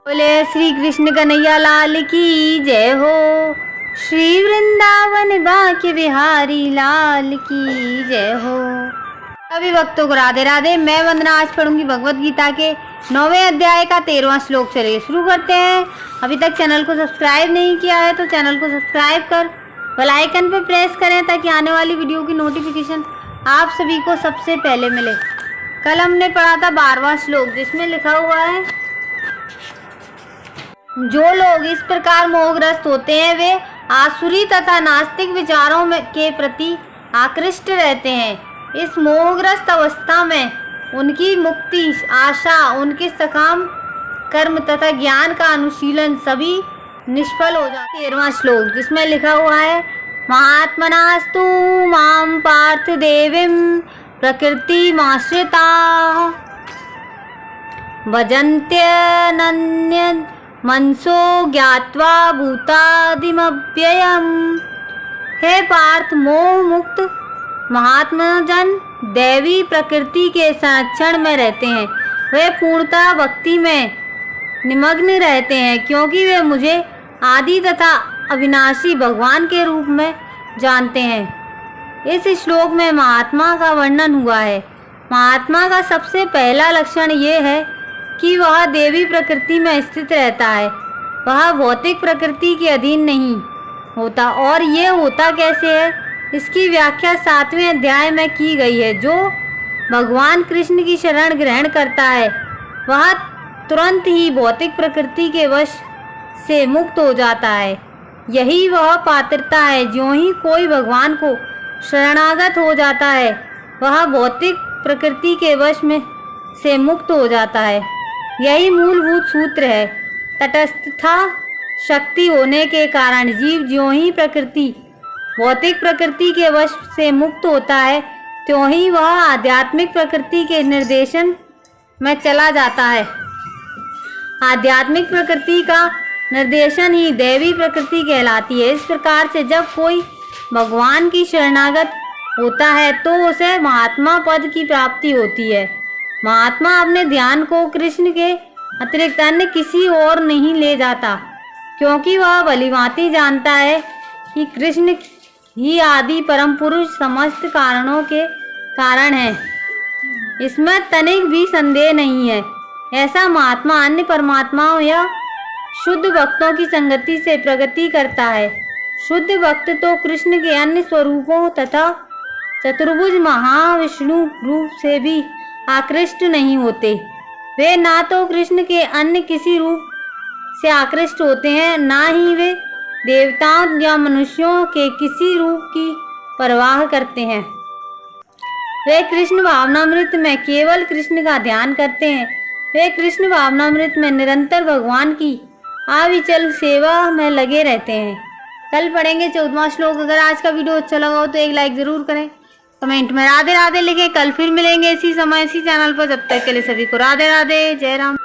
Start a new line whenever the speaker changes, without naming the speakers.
बोले श्री कृष्ण कन्हैया लाल की जय हो। श्री वृंदावन बांके बिहारी लाल की जय हो। सभी भक्तों को राधे राधे। मैं वंदना आज पढ़ूंगी भगवत गीता के 9वें अध्याय का 13वां श्लोक। चलिए शुरू करते हैं। अभी तक चैनल को सब्सक्राइब नहीं किया है तो चैनल को सब्सक्राइब कर बेल आइकन पर प्रेस करें ताकि आने वाली वीडियो की नोटिफिकेशन आप सभी को सबसे पहले मिले। कल हमने पढ़ा था 12वां श्लोक जिसमें लिखा हुआ है, जो लोग इस प्रकार मोहग्रस्त होते हैं वे आसुरी तथा नास्तिक विचारों के प्रति आकृष्ट रहते हैं। इस मोहग्रस्त अवस्था में उनकी मुक्ति आशा, उनके सकाम कर्म तथा ज्ञान का अनुशीलन सभी निष्फल हो जाते। 13वां श्लोक जिसमें लिखा हुआ है, महात्मनास्तु माम पार्थ देवीं प्रकृतिमाश्रिता भजन्त्यनन्य मनसो ज्ञात्वा भूतादिमव्ययम्। हे पार्थ, मोह मुक्त महात्मा जन दैवी प्रकृति के संरक्षण में रहते हैं। वे पूर्णतः भक्ति में निमग्न रहते हैं क्योंकि वे मुझे आदि तथा अविनाशी भगवान के रूप में जानते हैं। इस श्लोक में महात्मा का वर्णन हुआ है। महात्मा का सबसे पहला लक्षण ये है कि वह देवी प्रकृति में स्थित रहता है। वह भौतिक प्रकृति के अधीन नहीं होता। और ये होता कैसे है, इसकी व्याख्या 7वें अध्याय में की गई है। जो भगवान कृष्ण की शरण ग्रहण करता है वह तुरंत ही भौतिक प्रकृति के वश से मुक्त हो जाता है। यही वह पात्रता है। ज्यों ही कोई भगवान को शरणागत हो जाता है वह भौतिक प्रकृति के वश में से मुक्त हो जाता है। यही मूलभूत सूत्र है। तटस्थता शक्ति होने के कारण जीव ज्यों ही भौतिक प्रकृति के वश से मुक्त होता है त्यों ही वह आध्यात्मिक प्रकृति के निर्देशन में चला जाता है। आध्यात्मिक प्रकृति का निर्देशन ही दैवी प्रकृति कहलाती है। इस प्रकार से जब कोई भगवान की शरणागत होता है तो उसे महात्मा पद की प्राप्ति होती है। महात्मा अपने ध्यान को कृष्ण के अतिरिक्त अन्य किसी और नहीं ले जाता क्योंकि वह भलीभांति जानता है कि कृष्ण ही आदि परम पुरुष समस्त कारणों के कारण है। इसमें तनिक भी संदेह नहीं है। ऐसा महात्मा अन्य परमात्माओं या शुद्ध भक्तों की संगति से प्रगति करता है। शुद्ध भक्त तो कृष्ण के अन्य स्वरूपों तथा चतुर्भुज महाविष्णु रूप से भी आकृष्ट नहीं होते। वे ना तो कृष्ण के अन्य किसी रूप से आकृष्ट होते हैं, ना ही वे देवताओं या मनुष्यों के किसी रूप की परवाह करते हैं। वे कृष्ण भावनामृत में केवल कृष्ण का ध्यान करते हैं। वे कृष्ण भावनामृत में निरंतर भगवान की अविचल सेवा में लगे रहते हैं। कल पढ़ेंगे 14वां श्लोक। अगर आज का वीडियो अच्छा लगा हो तो एक लाइक जरूर करें, कमेंट में राधे राधे लिखें। कल फिर मिलेंगे इसी समय इसी चैनल पर। जब तक के लिए सभी को राधे राधे, जय राम।